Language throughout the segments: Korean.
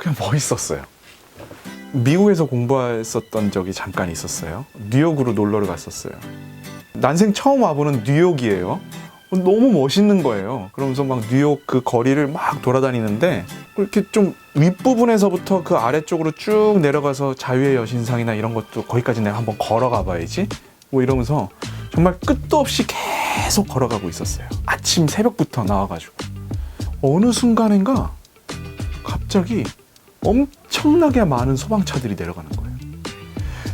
그냥 멋있었어요. 미국에서 공부했었던 적이 잠깐 있었어요. 뉴욕으로 놀러를 갔었어요. 난생 처음 와보는 뉴욕이에요. 너무 멋있는 거예요. 그러면서 막 뉴욕 그 거리를 막 돌아다니는데 그렇게 좀 윗부분에서부터 그 아래쪽으로 쭉 내려가서 자유의 여신상이나 이런 것도 거기까지 내가 한번 걸어가 봐야지 뭐 이러면서 정말 끝도 없이 계속 걸어가고 있었어요. 아침 새벽부터 나와가지고 어느 순간인가 갑자기 엄청나게 많은 소방차들이 내려가는 거예요.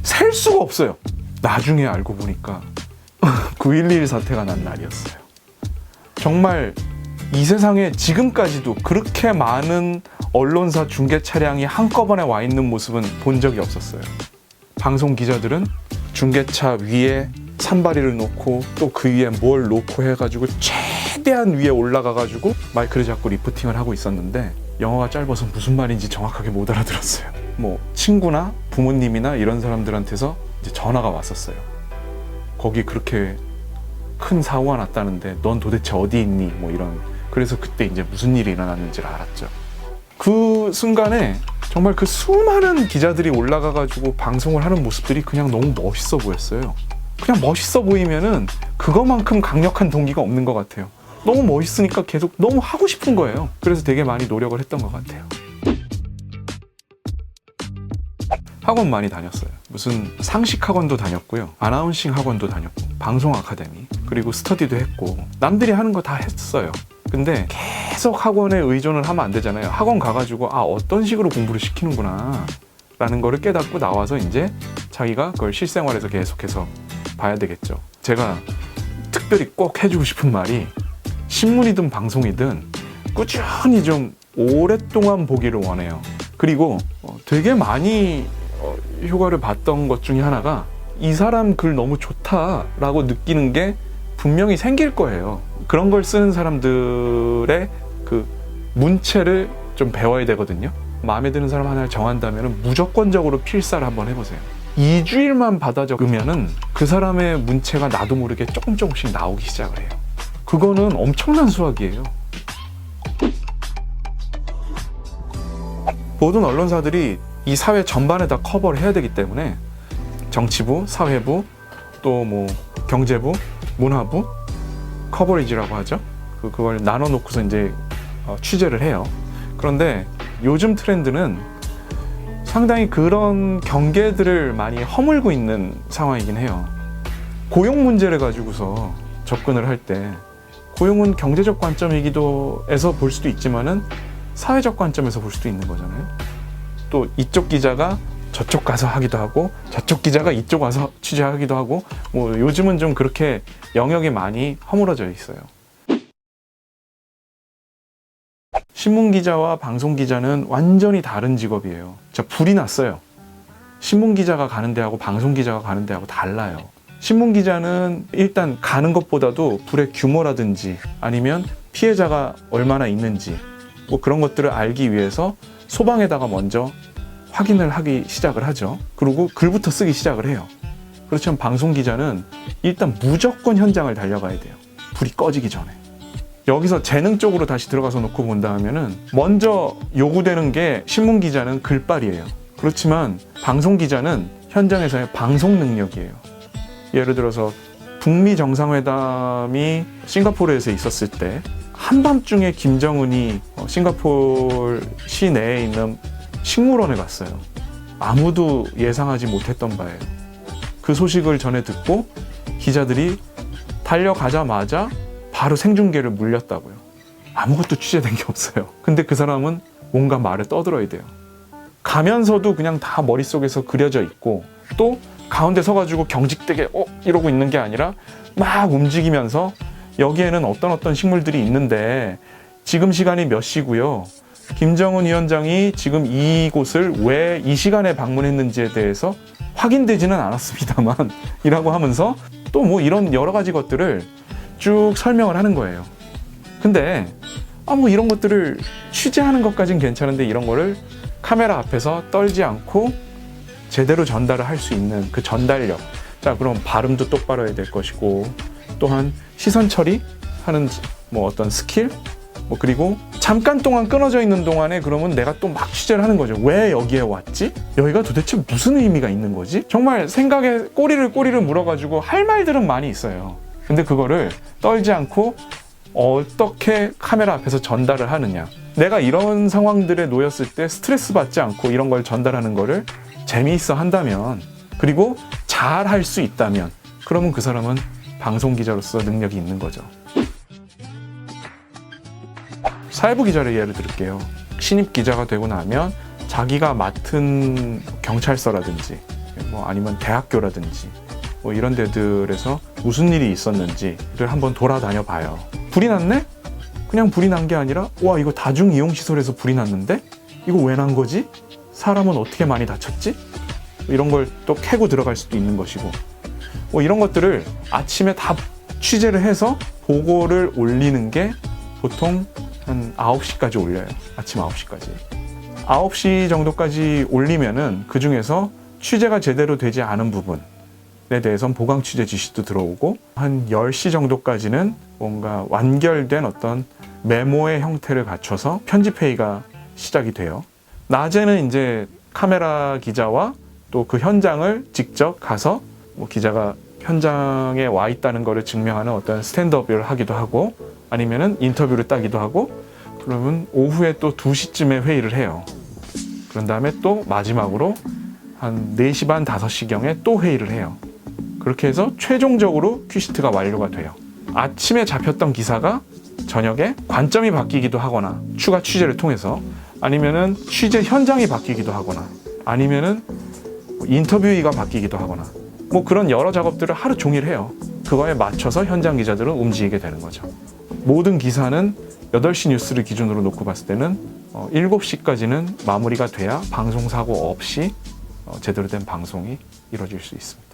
셀 수가 없어요. 나중에 알고 보니까 9.11 사태가 난 날이었어요. 정말 이 세상에 지금까지도 그렇게 많은 언론사 중계 차량이 한꺼번에 와 있는 모습은 본 적이 없었어요. 방송 기자들은 중계차 위에 산발이를 놓고 또 그 위에 뭘 놓고 해가지고 최대한 위에 올라가가지고 마이크를 잡고 리포팅을 하고 있었는데 영어가 짧아서 무슨 말인지 정확하게 못 알아들었어요. 뭐 친구나 부모님이나 이런 사람들한테서 이제 전화가 왔었어요. 거기 그렇게 큰 사고가 났다는데 넌 도대체 어디 있니? 뭐 이런. 그래서 그때 이제 무슨 일이 일어났는지를 알았죠. 그 순간에 정말 그 수많은 기자들이 올라가가지고 방송을 하는 모습들이 그냥 너무 멋있어 보였어요. 그냥 멋있어 보이면은 그거만큼 강력한 동기가 없는 것 같아요. 너무 멋있으니까 계속 너무 하고 싶은 거예요. 그래서 되게 많이 노력을 했던 것 같아요. 학원 많이 다녔어요. 무슨 상식 학원도 다녔고요. 아나운싱 학원도 다녔고, 방송 아카데미, 그리고 스터디도 했고, 남들이 하는 거 다 했어요. 근데 계속 학원에 의존을 하면 안 되잖아요. 학원 가가지고 어떤 식으로 공부를 시키는구나 라는 거를 깨닫고 나와서 이제 자기가 그걸 실생활에서 계속해서 봐야 되겠죠. 제가 특별히 꼭 해주고 싶은 말이 신문이든 방송이든 꾸준히 좀 오랫동안 보기를 원해요. 그리고 되게 많이 효과를 봤던 것 중에 하나가 이 사람 글 너무 좋다라고 느끼는 게 분명히 생길 거예요. 그런 걸 쓰는 사람들의 그 문체를 좀 배워야 되거든요. 마음에 드는 사람 하나를 정한다면 무조건적으로 필사를 한번 해보세요. 2주일만 받아 적으면은 그 사람의 문체가 나도 모르게 조금씩 나오기 시작을 해요. 그거는 엄청난 수학이에요. 모든 언론사들이 이 사회 전반에 다 커버를 해야 되기 때문에 정치부, 사회부, 또 뭐 경제부, 문화부 커버리지라고 하죠. 그걸 나눠놓고서 이제 취재를 해요. 그런데 요즘 트렌드는 상당히 그런 경계들을 많이 허물고 있는 상황이긴 해요. 고용 문제를 가지고서 접근을 할 때 고용은 경제적 관점이기도 해서 볼 수도 있지만은 사회적 관점에서 볼 수도 있는 거잖아요. 또 이쪽 기자가 저쪽 가서 하기도 하고 저쪽 기자가 이쪽 와서 취재하기도 하고 뭐 요즘은 좀 그렇게 영역이 많이 허물어져 있어요. 신문기자와 방송기자는 완전히 다른 직업이에요. 진짜 불이 났어요. 신문기자가 가는 데하고 방송기자가 가는 데하고 달라요. 신문기자는 일단 가는 것보다도 불의 규모라든지 아니면 피해자가 얼마나 있는지 뭐 그런 것들을 알기 위해서 소방에다가 먼저 확인을 하기 시작을 하죠. 그리고 글부터 쓰기 시작을 해요. 그렇지만 방송기자는 일단 무조건 현장을 달려가야 돼요. 불이 꺼지기 전에. 여기서 재능 쪽으로 다시 들어가서 놓고 본다 하면은 먼저 요구되는 게 신문기자는 글빨이에요. 그렇지만 방송기자는 현장에서의 방송 능력이에요. 예를 들어서 북미 정상회담이 싱가포르에서 있었을 때 한밤중에 김정은이 싱가포르 시내에 있는 식물원에 갔어요. 아무도 예상하지 못했던 바예요. 그 소식을 전해 듣고 기자들이 달려가자마자 바로 생중계를 물렸다고요. 아무것도 취재된 게 없어요. 근데 그 사람은 뭔가 말을 떠들어야 돼요. 가면서도 그냥 다 머릿속에서 그려져 있고 또 가운데 서가지고 경직되게 이러고 있는 게 아니라 막 움직이면서 여기에는 어떤 식물들이 있는데 지금 시간이 몇 시고요. 김정은 위원장이 지금 이곳을 왜 이 시간에 방문했는지에 대해서 확인되지는 않았습니다만 이라고 하면서 또 뭐 이런 여러 가지 것들을 쭉 설명을 하는 거예요. 근데 뭐 이런 것들을 취재하는 것까진 괜찮은데 이런 거를 카메라 앞에서 떨지 않고 제대로 전달을 할 수 있는 그 전달력. 자, 그럼 발음도 똑바로 해야 될 것이고 또한 시선 처리하는 뭐 어떤 스킬 뭐 그리고 잠깐 동안 끊어져 있는 동안에 그러면 내가 또 막 취재를 하는 거죠. 왜 여기에 왔지? 여기가 도대체 무슨 의미가 있는 거지? 정말 생각에 꼬리를 물어가지고 할 말들은 많이 있어요. 근데 그거를 떨지 않고 어떻게 카메라 앞에서 전달을 하느냐. 내가 이런 상황들에 놓였을 때 스트레스 받지 않고 이런 걸 전달하는 거를 재미있어 한다면, 그리고 잘 할 수 있다면, 그러면 그 사람은 방송기자로서 능력이 있는 거죠. 사회부 기자를 예를 들을게요. 신입 기자가 되고 나면 자기가 맡은 경찰서라든지 뭐 아니면 대학교라든지 뭐 이런 데들에서 무슨 일이 있었는지를 한번 돌아다녀 봐요. 불이 났네? 그냥 불이 난 게 아니라 와, 이거 다중이용시설에서 불이 났는데? 이거 왜 난 거지? 사람은 어떻게 많이 다쳤지? 이런 걸 또 캐고 들어갈 수도 있는 것이고, 뭐 이런 것들을 아침에 다 취재를 해서 보고를 올리는 게 보통 한 9시까지 올려요. 아침 9시까지. 9시 정도까지 올리면은 그 중에서 취재가 제대로 되지 않은 부분에 대해서는 보강 취재 지시도 들어오고, 한 10시 정도까지는 뭔가 완결된 어떤 메모의 형태를 갖춰서 편집회의가 시작이 돼요. 낮에는 이제 카메라 기자와 또 그 현장을 직접 가서 뭐 기자가 현장에 와 있다는 것을 증명하는 어떤 스탠드업을 하기도 하고, 아니면은 인터뷰를 따기도 하고, 그러면 오후에 또 2시쯤에 회의를 해요. 그런 다음에 또 마지막으로 한 4시 반, 5시경에 또 회의를 해요. 그렇게 해서 최종적으로 큐시트가 완료가 돼요. 아침에 잡혔던 기사가 저녁에 관점이 바뀌기도 하거나, 추가 취재를 통해서, 아니면은 취재 현장이 바뀌기도 하거나, 아니면은 인터뷰가 바뀌기도 하거나, 뭐 그런 여러 작업들을 하루 종일 해요. 그거에 맞춰서 현장 기자들은 움직이게 되는 거죠. 모든 기사는 8시 뉴스를 기준으로 놓고 봤을 때는 7시까지는 마무리가 돼야 방송사고 없이 제대로 된 방송이 이루어질 수 있습니다.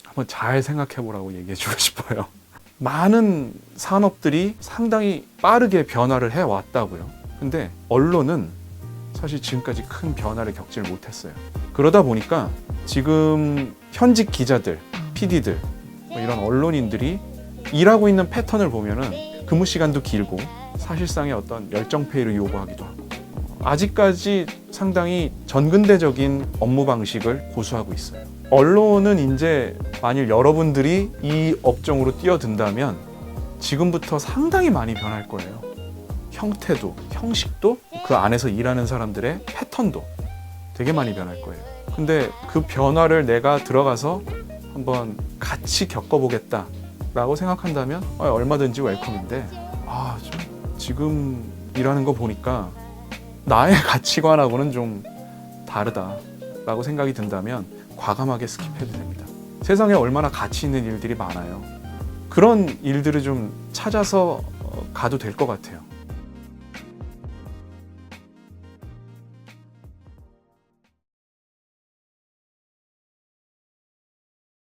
한번 잘 생각해 보라고 얘기해 주고 싶어요. 많은 산업들이 상당히 빠르게 변화를 해왔다고요. 근데 언론은 사실 지금까지 큰 변화를 겪질 못했어요. 그러다 보니까 지금 현직 기자들, PD들, 뭐 이런 언론인들이 일하고 있는 패턴을 보면은 근무 시간도 길고 사실상의 어떤 열정페이를 요구하기도 하고, 아직까지 상당히 전근대적인 업무 방식을 고수하고 있어요. 언론은 이제 만일 여러분들이 이 업종으로 뛰어든다면 지금부터 상당히 많이 변할 거예요. 형태도, 형식도, 그 안에서 일하는 사람들의 패턴도 되게 많이 변할 거예요. 근데 그 변화를 내가 들어가서 한번 같이 겪어보겠다라고 생각한다면 얼마든지 웰컴인데, 지금 일하는 거 보니까 나의 가치관하고는 좀 다르다라고 생각이 든다면 과감하게 스킵해도 됩니다. 세상에 얼마나 가치 있는 일들이 많아요. 그런 일들을 좀 찾아서 가도 될 것 같아요.